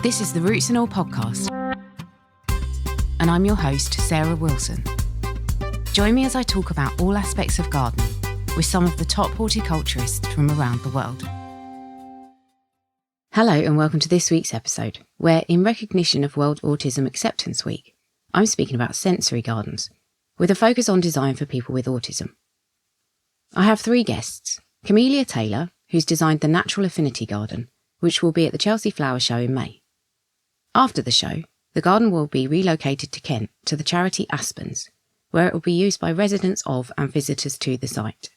This is the Roots and All podcast, and I'm your host, Sarah Wilson. Join me as I talk about all aspects of gardening with some of the top horticulturists from around the world. Hello and welcome to this week's episode, where in recognition of World Autism Acceptance Week, I'm speaking about sensory gardens, with a focus on design for people with autism. I have three guests: Camellia Taylor, who's designed the Natural Affinity Garden, which will be at the Chelsea Flower Show in May. After the show, the garden will be relocated to Kent to the charity Aspens, where it will be used by residents of and visitors to the site.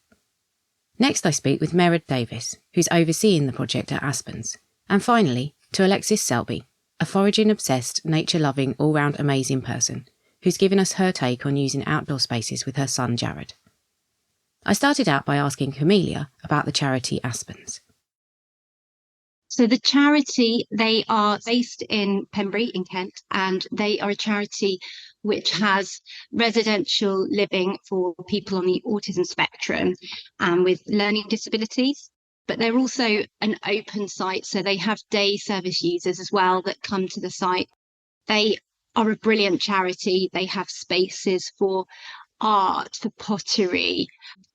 Next I speak with Meraud Davis, who's overseeing the project at Aspens. And finally, to Alexis Selby, a foraging-obsessed, nature-loving, all-round amazing person, who's given us her take on using outdoor spaces with her son Jared. I started out by asking Camellia about the charity Aspens. So the charity, they are based in Pembury in Kent, and they are a charity which has residential living for people on the autism spectrum and with learning disabilities. But they're also an open site, so they have day service users as well that come to the site. They are a brilliant charity. They have spaces for art, for pottery.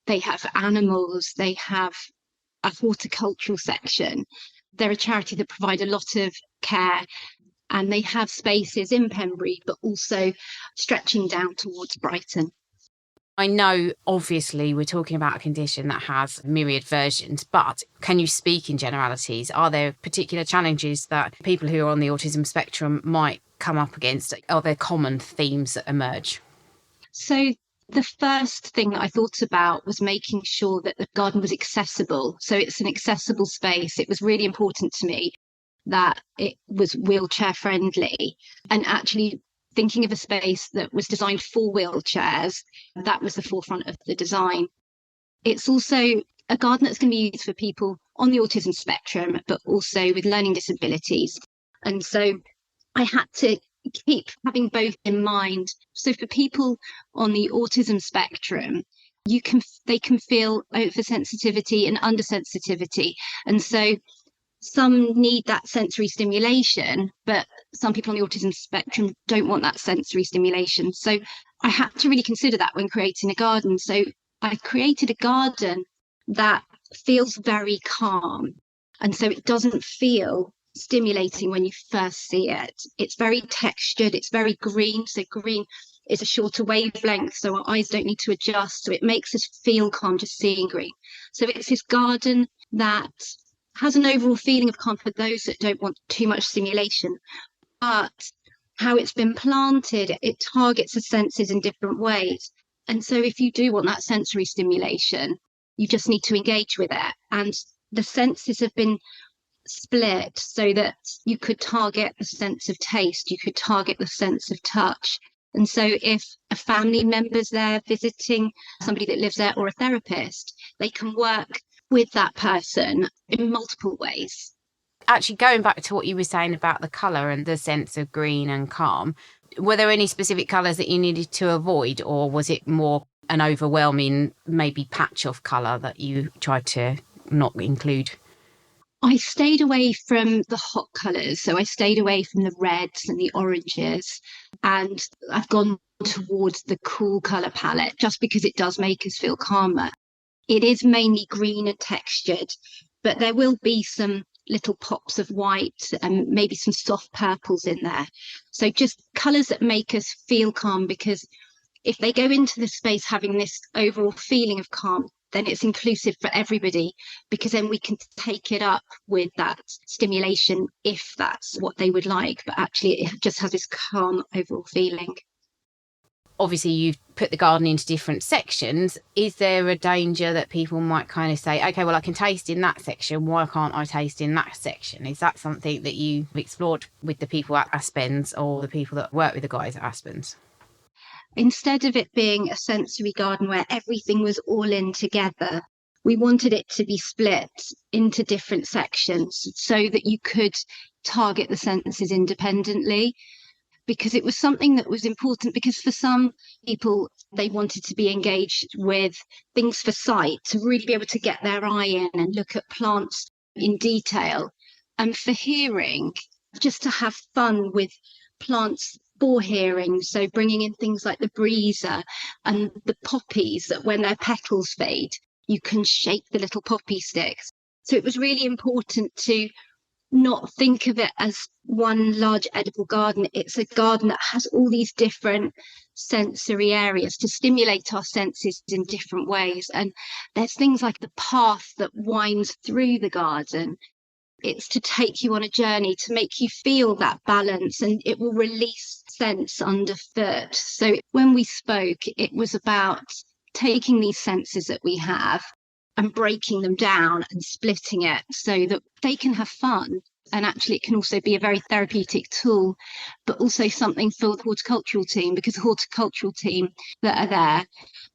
They have animals. They have a horticultural section. They're a charity that provide a lot of care, and they have spaces in Pembury, but also stretching down towards Brighton. I know, obviously, we're talking about a condition that has myriad versions, but can you speak in generalities? Are there particular challenges that people who are on the autism spectrum might come up against? Are there common themes that emerge? So the first thing that I thought about was making sure that the garden was accessible. So it's an accessible space. It was really important to me that it was wheelchair friendly, and actually thinking of a space that was designed for wheelchairs. That was the forefront of the design. It's also a garden that's going to be used for people on the autism spectrum, but also with learning disabilities. And so I had to keep having both in mind. So for people on the autism spectrum, they can feel oversensitivity and undersensitivity. And so some need that sensory stimulation, but some people on the autism spectrum don't want that sensory stimulation. So I had to really consider that when creating a garden. So I created a garden that feels very calm. And so it doesn't feel stimulating when you first see it. It's very textured, it's very green. So green is a shorter wavelength, so our eyes don't need to adjust. So it makes us feel calm just seeing green. So it's this garden that has an overall feeling of calm for those that don't want too much stimulation. But how it's been planted, it targets the senses in different ways. And so if you do want that sensory stimulation, you just need to engage with it. And the senses have been split so that you could target the sense of taste, you could target the sense of touch. And so if a family member's there visiting somebody that lives there or a therapist, they can work with that person in multiple ways. Actually, going back to what you were saying about the colour and the sense of green and calm, were there any specific colours that you needed to avoid, or was it more an overwhelming maybe patch of colour that you tried to not include? I stayed away from the hot colours. So I stayed away from the reds and the oranges, and I've gone towards the cool colour palette just because it does make us feel calmer. It is mainly green and textured, but there will be some little pops of white and maybe some soft purples in there. So just colours that make us feel calm, because if they go into the space having this overall feeling of calm, then it's inclusive for everybody, because then we can take it up with that stimulation if that's what they would like. But actually, it just has this calm overall feeling. Obviously, you've put the garden into different sections. Is there a danger that people might kind of say, okay, well, I can taste in that section, why can't I taste in that section? Is that something that you've explored with the people at Aspens or the people that work with the guys at Aspens? Instead of it being a sensory garden where everything was all in together, we wanted it to be split into different sections so that you could target the senses independently. Because it was something that was important, because for some people, they wanted to be engaged with things for sight, to really be able to get their eye in and look at plants in detail. And for hearing, just to have fun with plants for hearing. So bringing in things like the breezer and the poppies, that when their petals fade, you can shake the little poppy sticks. So it was really important to not think of it as one large edible garden. It's a garden that has all these different sensory areas to stimulate our senses in different ways. And there's things like the path that winds through the garden. It's to take you on a journey, to make you feel that balance, and it will release sense underfoot. So when we spoke, it was about taking these senses that we have and breaking them down and splitting it so that they can have fun. And actually, it can also be a very therapeutic tool, but also something for the horticultural team, because the horticultural team that are there,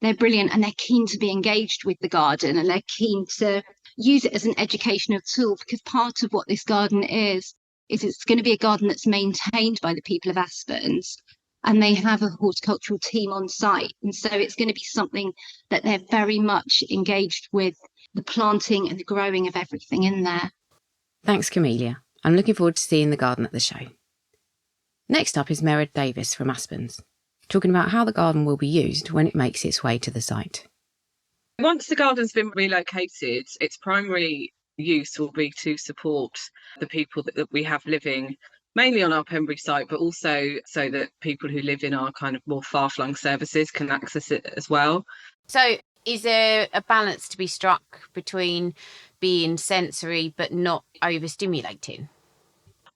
they're brilliant and they're keen to be engaged with the garden, and they're keen to use it as an educational tool, because part of what this garden is it's going to be a garden that's maintained by the people of Aspens, and they have a horticultural team on site. And so it's going to be something that they're very much engaged with, the planting and the growing of everything in there. Thanks, Camellia. I'm looking forward to seeing the garden at the show. Next up is Meraud Davis from Aspens, talking about how the garden will be used when it makes its way to the site. Once the garden's been relocated, its primary use will be to support the people that we have living mainly on our Pembury site, but also so that people who live in our kind of more far-flung services can access it as well. So is there a balance to be struck between being sensory but not overstimulating?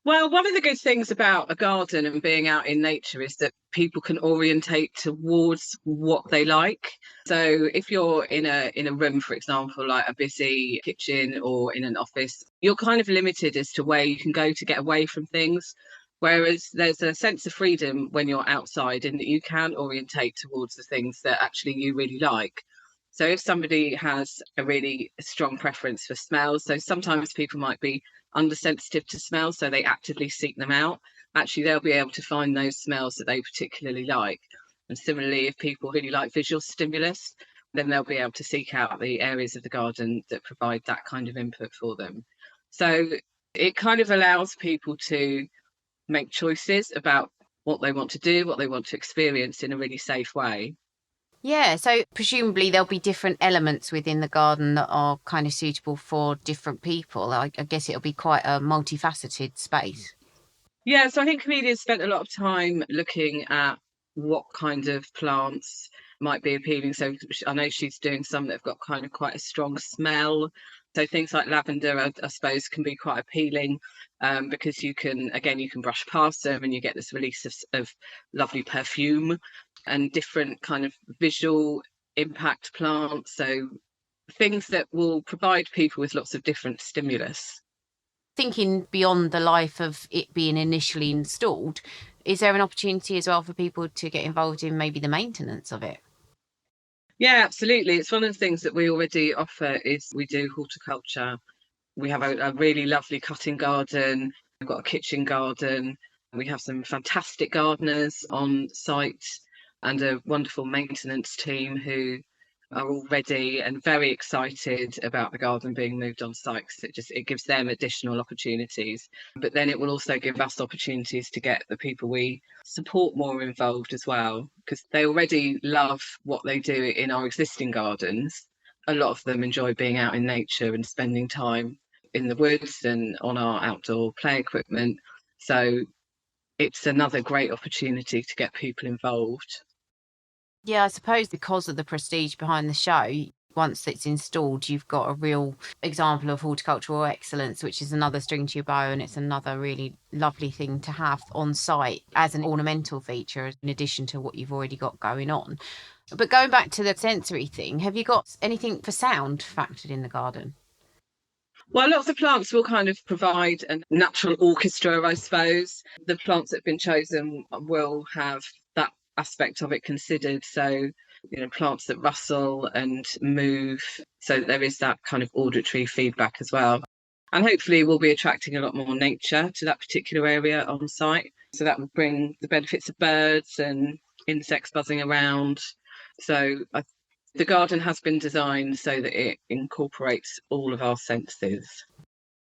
Well, one of the good things about a garden and being out in nature is that people can orientate towards what they like. So if you're in a room, for example, like a busy kitchen or in an office, you're kind of limited as to where you can go to get away from things. Whereas there's a sense of freedom when you're outside, in that you can orientate towards the things that actually you really like. So if somebody has a really strong preference for smells, so sometimes people might be undersensitive to smells, so they actively seek them out. Actually, they'll be able to find those smells that they particularly like. And similarly, if people really like visual stimulus, then they'll be able to seek out the areas of the garden that provide that kind of input for them. So it kind of allows people to make choices about what they want to do, what they want to experience in a really safe way. Yeah, so presumably there'll be different elements within the garden that are kind of suitable for different people. I guess it'll be quite a multifaceted space. Yeah, so I think Camelia's spent a lot of time looking at what kind of plants might be appealing. So I know she's doing some that have got kind of quite a strong smell. So things like lavender, I suppose, can be quite appealing because you can brush past them and you get this release of lovely perfume, and different kind of visual impact plants. So things that will provide people with lots of different stimulus. Thinking beyond the life of it being initially installed, is there an opportunity as well for people to get involved in maybe the maintenance of it? Yeah, absolutely. It's one of the things that we already offer is we do horticulture. We have a really lovely cutting garden. We've got a kitchen garden. We have some fantastic gardeners on site and a wonderful maintenance team who are all ready and very excited about the garden being moved on site, because it gives them additional opportunities. But then it will also give us opportunities to get the people we support more involved as well, because they already love what they do in our existing gardens. A lot of them enjoy being out in nature and spending time in the woods and on our outdoor play equipment. So it's another great opportunity to get people involved. Yeah, I suppose because of the prestige behind the show, once it's installed, you've got a real example of horticultural excellence, which is another string to your bow, and it's another really lovely thing to have on site as an ornamental feature in addition to what you've already got going on. But going back to the sensory thing, have you got anything for sound factored in the garden? Well, lots of plants will kind of provide a natural orchestra, I suppose. The plants that have been chosen will have that aspect of it considered. So, plants that rustle and move. So there is that kind of auditory feedback as well. And hopefully we'll be attracting a lot more nature to that particular area on site. So that will bring the benefits of birds and insects buzzing around. So the garden has been designed so that it incorporates all of our senses.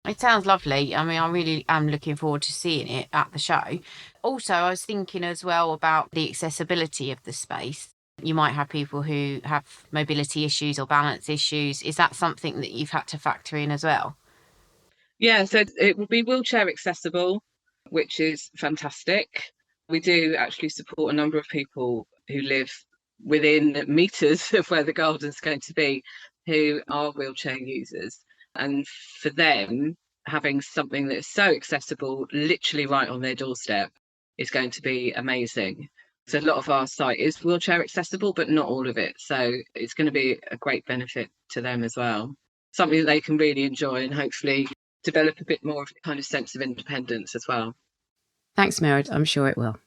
It sounds lovely. I mean, I really am looking forward to seeing it at the show. Also, I was thinking as well about the accessibility of the space. You might have people who have mobility issues or balance issues. Is that something that you've had to factor in as well? Yeah, so it will be wheelchair accessible, which is fantastic. We do actually support a number of people who live within meters of where the garden's going to be, who are wheelchair users. And for them, having something that is so accessible, literally right on their doorstep, is going to be amazing. So a lot of our site is wheelchair accessible, but not all of it. So it's going to be a great benefit to them as well. Something that they can really enjoy and hopefully develop a bit more of a kind of sense of independence as well. Thanks, Meraud. I'm sure it will.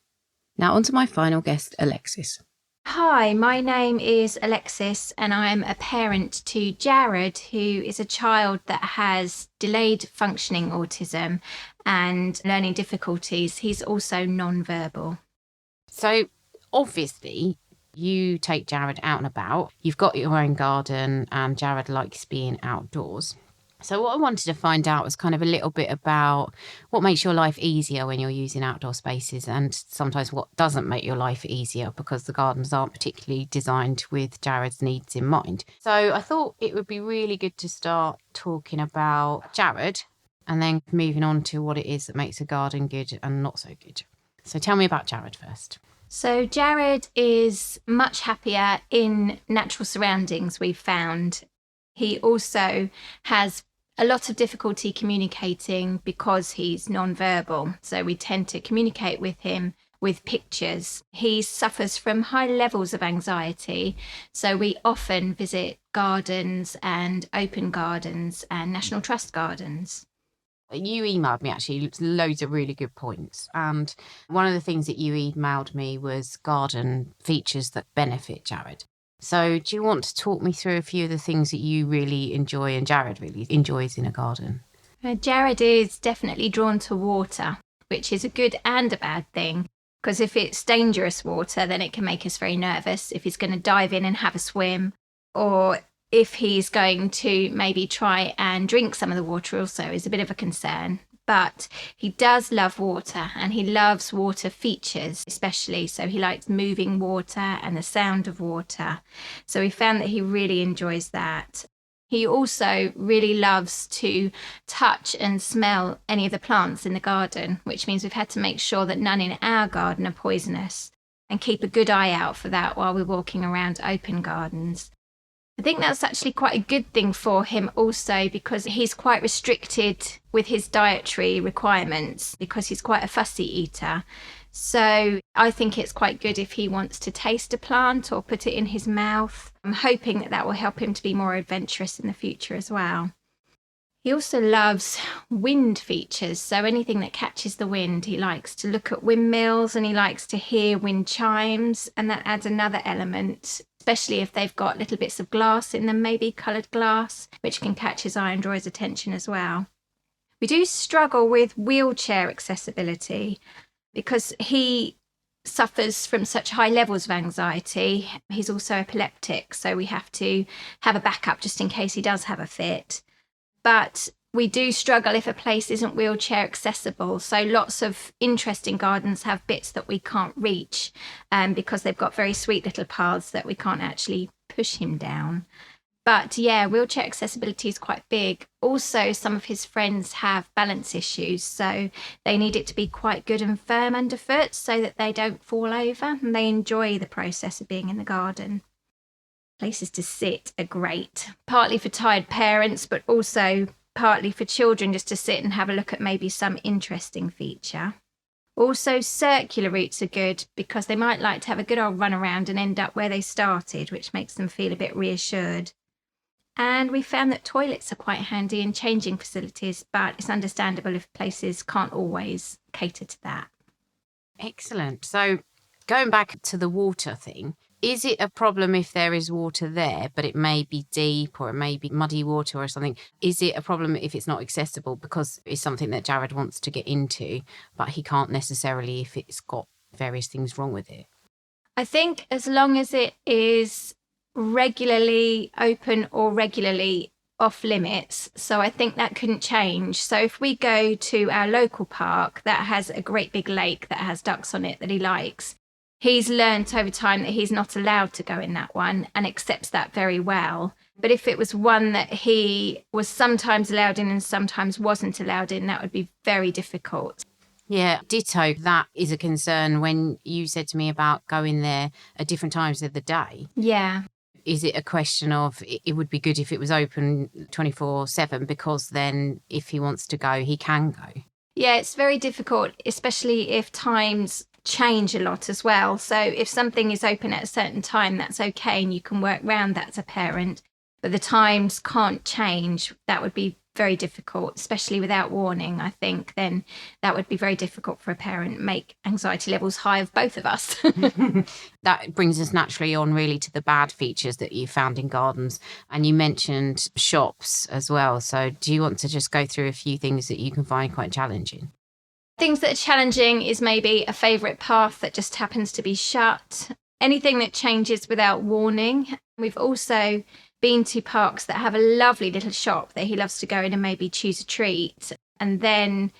Now on to my final guest, Alexis. Hi, my name is Alexis and I'm a parent to Jared, who is a child that has delayed functioning autism and learning difficulties. He's also non-verbal. So obviously you take Jared out and about. You've got your own garden and Jared likes being outdoors. So what I wanted to find out was kind of a little bit about what makes your life easier when you're using outdoor spaces, and sometimes what doesn't make your life easier because the gardens aren't particularly designed with Jared's needs in mind. So I thought it would be really good to start talking about Jared and then moving on to what it is that makes a garden good and not so good. So tell me about Jared first. So Jared is much happier in natural surroundings, we've found. He also has a lot of difficulty communicating because he's non-verbal. So we tend to communicate with him with pictures. He suffers from high levels of anxiety. So we often visit gardens and open gardens and National Trust gardens. You emailed me actually loads of really good points. And one of the things that you emailed me was garden features that benefit Jared. So do you want to talk me through a few of the things that you really enjoy and Jared really enjoys in a garden? Jared is definitely drawn to water, which is a good and a bad thing, because if it's dangerous water, then it can make us very nervous if he's going to dive in and have a swim, or if he's going to maybe try and drink some of the water also is a bit of a concern. But he does love water and he loves water features especially. So he likes moving water and the sound of water. So we found that he really enjoys that. He also really loves to touch and smell any of the plants in the garden, which means we've had to make sure that none in our garden are poisonous and keep a good eye out for that while we're walking around open gardens. I think that's actually quite a good thing for him also, because he's quite restricted with his dietary requirements because he's quite a fussy eater. So I think it's quite good if he wants to taste a plant or put it in his mouth. I'm hoping that that will help him to be more adventurous in the future as well. He also loves wind features, so anything that catches the wind. He likes to look at windmills and he likes to hear wind chimes, and that adds another element, especially if they've got little bits of glass in them, maybe coloured glass, which can catch his eye and draw his attention as well. We do struggle with wheelchair accessibility because he suffers from such high levels of anxiety. He's also epileptic, so we have to have a backup just in case he does have a fit. But we do struggle if a place isn't wheelchair accessible. So lots of interesting gardens have bits that we can't reach because they've got very sweet little paths that we can't actually push him down. But yeah, wheelchair accessibility is quite big. Also, some of his friends have balance issues, so they need it to be quite good and firm underfoot so that they don't fall over, and they enjoy the process of being in the garden. Places to sit are great, partly for tired parents, but also partly for children just to sit and have a look at maybe some interesting feature. Also, circular routes are good because they might like to have a good old run around and end up where they started, which makes them feel a bit reassured. And we found that toilets are quite handy in changing facilities, but it's understandable if places can't always cater to that. Excellent. So going back to the water thing, is it a problem if there is water there, but it may be deep or it may be muddy water or something? Is it a problem if it's not accessible because it's something that Jared wants to get into, but he can't necessarily if it's got various things wrong with it? I think as long as it is regularly open or regularly off limits. So I think that couldn't change. So if we go to our local park that has a great big lake that has ducks on it that he likes, he's learnt over time that he's not allowed to go in that one and accepts that very well. But if it was one that he was sometimes allowed in and sometimes wasn't allowed in, that would be very difficult. Yeah, ditto. That is a concern when you said to me about going there at different times of the day. Yeah. Is it a question of it would be good if it was open 24/7 because then if he wants to go, he can go? Yeah, it's very difficult, especially if times change a lot as well. So if something is open at a certain time, that's okay and you can work around that as a parent. But the times can't change. That would be very difficult, especially without warning. I think then that would be very difficult for a parent, make anxiety levels high of both of us. That brings us naturally on really to the bad features that you found in gardens. And you mentioned shops as well. So do you want to just go through a few things that you can find quite challenging? Things that are challenging is maybe a favourite path that just happens to be shut. Anything that changes without warning. We've also been to parks that have a lovely little shop that he loves to go in and maybe choose a treat. And then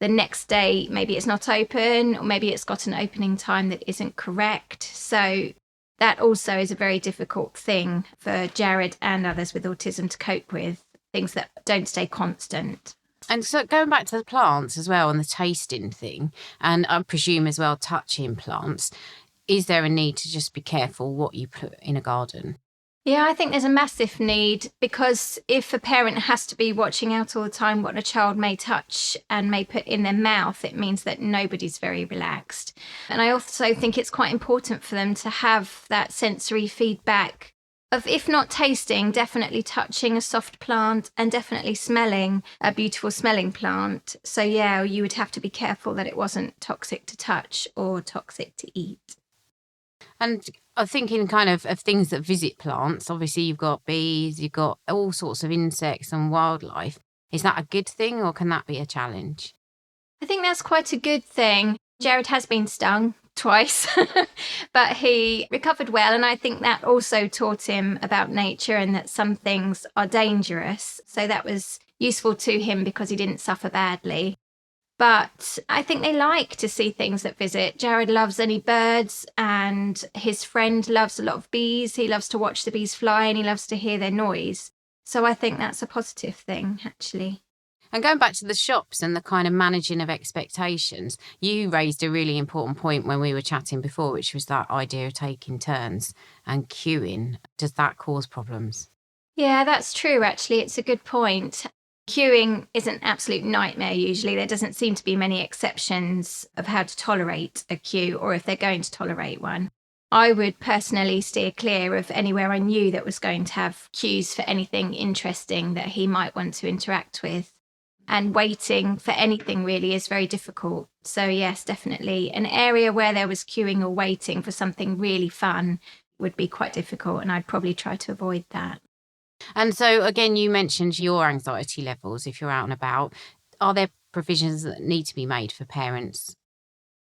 the next day, maybe it's not open, or maybe it's got an opening time that isn't correct. So that also is a very difficult thing for Jared and others with autism to cope with, things that don't stay constant. And so going back to the plants as well and the tasting thing, and I presume as well touching plants, is there a need to just be careful what you put in a garden? Yeah, I think there's a massive need, because if a parent has to be watching out all the time what a child may touch and may put in their mouth, it means that nobody's very relaxed. And I also think it's quite important for them to have that sensory feedback of, if not tasting, definitely touching a soft plant and definitely smelling a beautiful smelling plant. So yeah, you would have to be careful that it wasn't toxic to touch or toxic to eat. And I'm thinking kind of things that visit plants. Obviously, you've got bees, you've got all sorts of insects and wildlife. Is that a good thing or can that be a challenge? I think that's quite a good thing. Jared has been stung twice, but he recovered well. And I think that also taught him about nature and that some things are dangerous. So that was useful to him because he didn't suffer badly. But I think they like to see things that visit. Jared loves any birds, and his friend loves a lot of bees. He loves to watch the bees fly and he loves to hear their noise. So I think that's a positive thing, actually. And going back to the shops and the kind of managing of expectations, you raised a really important point when we were chatting before, which was that idea of taking turns and queuing. Does that cause problems? Yeah, that's true, actually. It's a good point. Queuing is an absolute nightmare usually. There doesn't seem to be many exceptions of how to tolerate a queue, or if they're going to tolerate one. I would personally steer clear of anywhere I knew that was going to have queues for anything interesting that he might want to interact with. And waiting for anything really is very difficult. So yes, definitely. An area where there was queuing or waiting for something really fun would be quite difficult, and I'd probably try to avoid that. And so, again, you mentioned your anxiety levels if you're out and about. Are there provisions that need to be made for parents?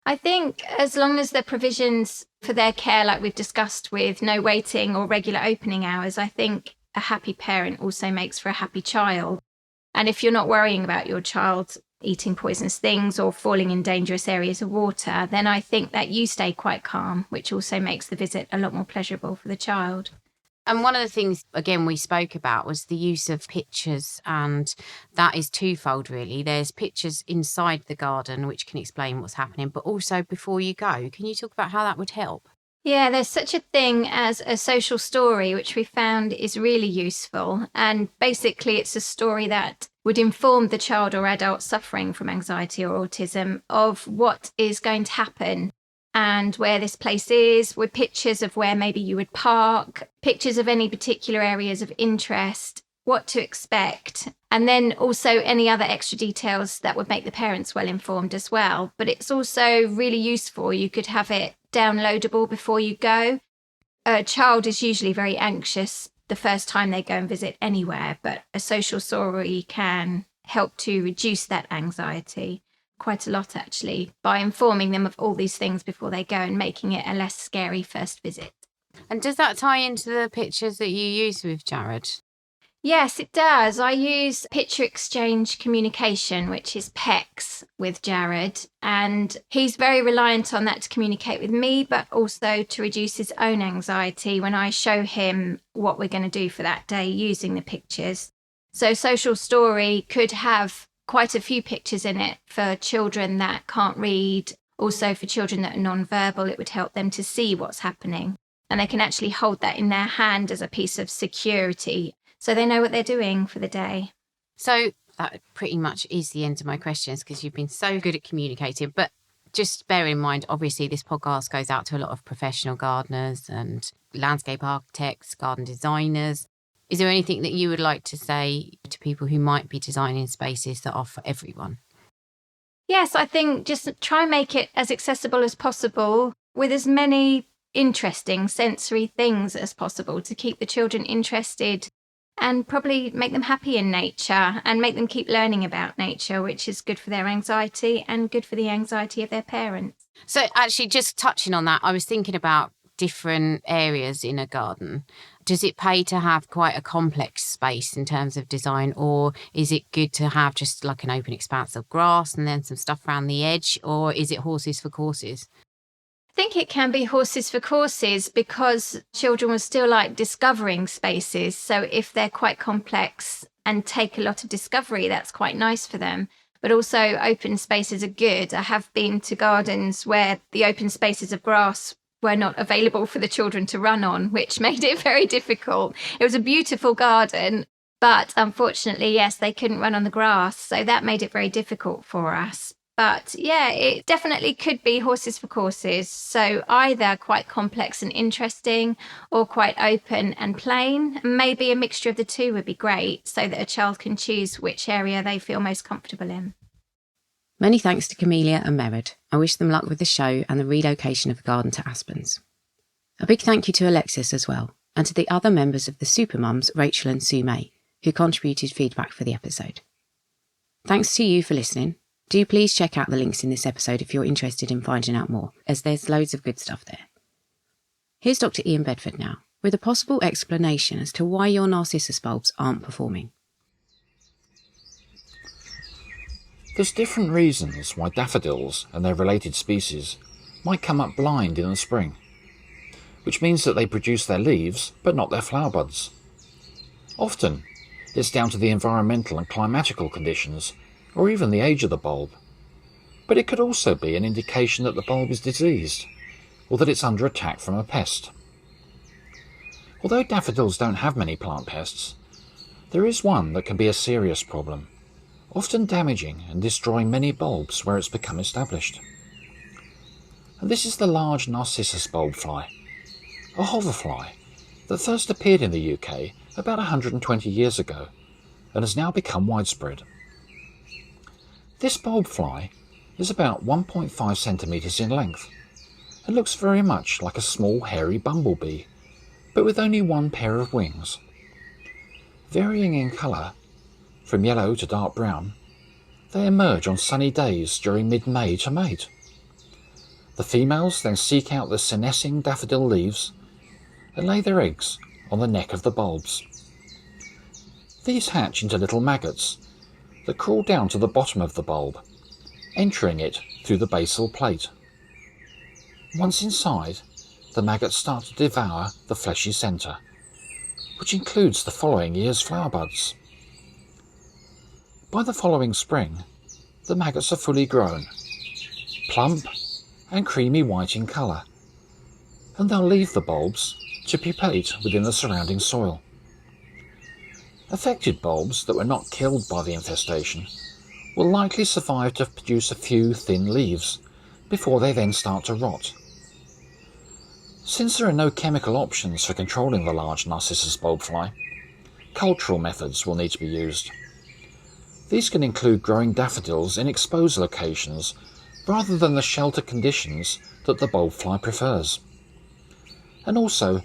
I think as long as the provisions for their care, like we've discussed, with no waiting or regular opening hours, I think a happy parent also makes for a happy child. And if you're not worrying about your child eating poisonous things or falling in dangerous areas of water, then I think that you stay quite calm, which also makes the visit a lot more pleasurable for the child. And one of the things, again, we spoke about was the use of pictures, and that is twofold, really. There's pictures inside the garden, which can explain what's happening, but also before you go. Can you talk about how that would help? Yeah, there's such a thing as a social story, which we found is really useful. And basically, it's a story that would inform the child or adult suffering from anxiety or autism of what is going to happen and where this place is, with pictures of where maybe you would park, pictures of any particular areas of interest, what to expect, and then also any other extra details that would make the parents well informed as well. But it's also really useful. You could have it downloadable before you go. A child is usually very anxious the first time they go and visit anywhere, but a social story can help to reduce that anxiety quite a lot, actually, by informing them of all these things before they go and making it a less scary first visit. And does that tie into the pictures that you use with Jared? Yes, it does. I use picture exchange communication, which is PEX, with Jared, and he's very reliant on that to communicate with me, but also to reduce his own anxiety when I show him what we're going to do for that day using the pictures. So Social Story could have quite a few pictures in it for children that can't read. Also for children that are non-verbal, it would help them to see what's happening. And they can actually hold that in their hand as a piece of security, so they know what they're doing for the day. So that pretty much is the end of my questions, because you've been so good at communicating. But just bear in mind, obviously, this podcast goes out to a lot of professional gardeners and landscape architects, garden designers. Is there anything that you would like to say to people who might be designing spaces that are for everyone? Yes, I think just try and make it as accessible as possible with as many interesting sensory things as possible to keep the children interested and probably make them happy in nature and make them keep learning about nature, which is good for their anxiety and good for the anxiety of their parents. So actually, just touching on that, I was thinking about different areas in a garden. Does it pay to have quite a complex space in terms of design, or is it good to have just like an open expanse of grass and then some stuff around the edge, or is it horses for courses? I think it can be horses for courses because children will still like discovering spaces. So if they're quite complex and take a lot of discovery, that's quite nice for them. But also open spaces are good. I have been to gardens where the open spaces of grass were not available for the children to run on, which made it very difficult. It was a beautiful garden, but unfortunately, yes, they couldn't run on the grass. So that made it very difficult for us. But yeah, it definitely could be horses for courses. So either quite complex and interesting or quite open and plain. Maybe a mixture of the two would be great so that a child can choose which area they feel most comfortable in. Many thanks to Camellia and Meraud. I wish them luck with the show and the relocation of the garden to Aspens. A big thank you to Alexis as well, and to the other members of the Supermums, Rachel and Sue May, who contributed feedback for the episode. Thanks to you for listening. Do please check out the links in this episode if you're interested in finding out more, as there's loads of good stuff there. Here's Dr. Ian Bedford now, with a possible explanation as to why your Narcissus bulbs aren't performing. There's different reasons why daffodils and their related species might come up blind in the spring, which means that they produce their leaves but not their flower buds. Often, it's down to the environmental and climatical conditions, or even the age of the bulb, but it could also be an indication that the bulb is diseased, or that it's under attack from a pest. Although daffodils don't have many plant pests, there is one that can be a serious problem, often damaging and destroying many bulbs where it's become established. And this is the large Narcissus bulb fly, a hoverfly that first appeared in the UK about 120 years ago and has now become widespread. This bulb fly is about 1.5 centimetres in length and looks very much like a small hairy bumblebee, but with only one pair of wings. Varying in colour, from yellow to dark brown, they emerge on sunny days during mid-May to mate. The females then seek out the senescing daffodil leaves and lay their eggs on the neck of the bulbs. These hatch into little maggots that crawl down to the bottom of the bulb, entering it through the basal plate. Once inside, the maggots start to devour the fleshy centre, which includes the following year's flower buds. By the following spring, the maggots are fully grown, plump and creamy white in colour, and they'll leave the bulbs to pupate within the surrounding soil. Affected bulbs that were not killed by the infestation will likely survive to produce a few thin leaves before they then start to rot. Since there are no chemical options for controlling the large Narcissus bulb fly, cultural methods will need to be used. These can include growing daffodils in exposed locations rather than the shelter conditions that the bulb fly prefers, and also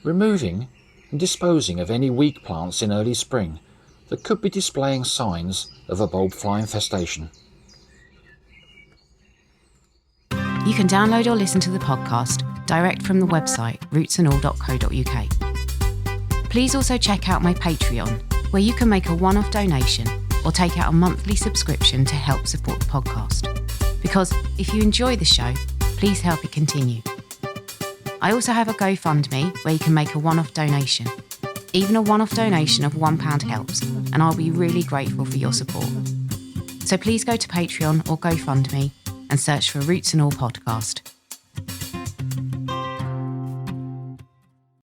removing and disposing of any weak plants in early spring that could be displaying signs of a bulb fly infestation. You can download or listen to the podcast direct from the website rootsandall.co.uk. Please also check out my Patreon, where you can make a one-off donation or take out a monthly subscription to help support the podcast. Because if you enjoy the show, please help it continue. I also have a GoFundMe where you can make a one-off donation. Even a one-off donation of £1 helps, and I'll be really grateful for your support. So please go to Patreon or GoFundMe and search for Roots and All Podcast.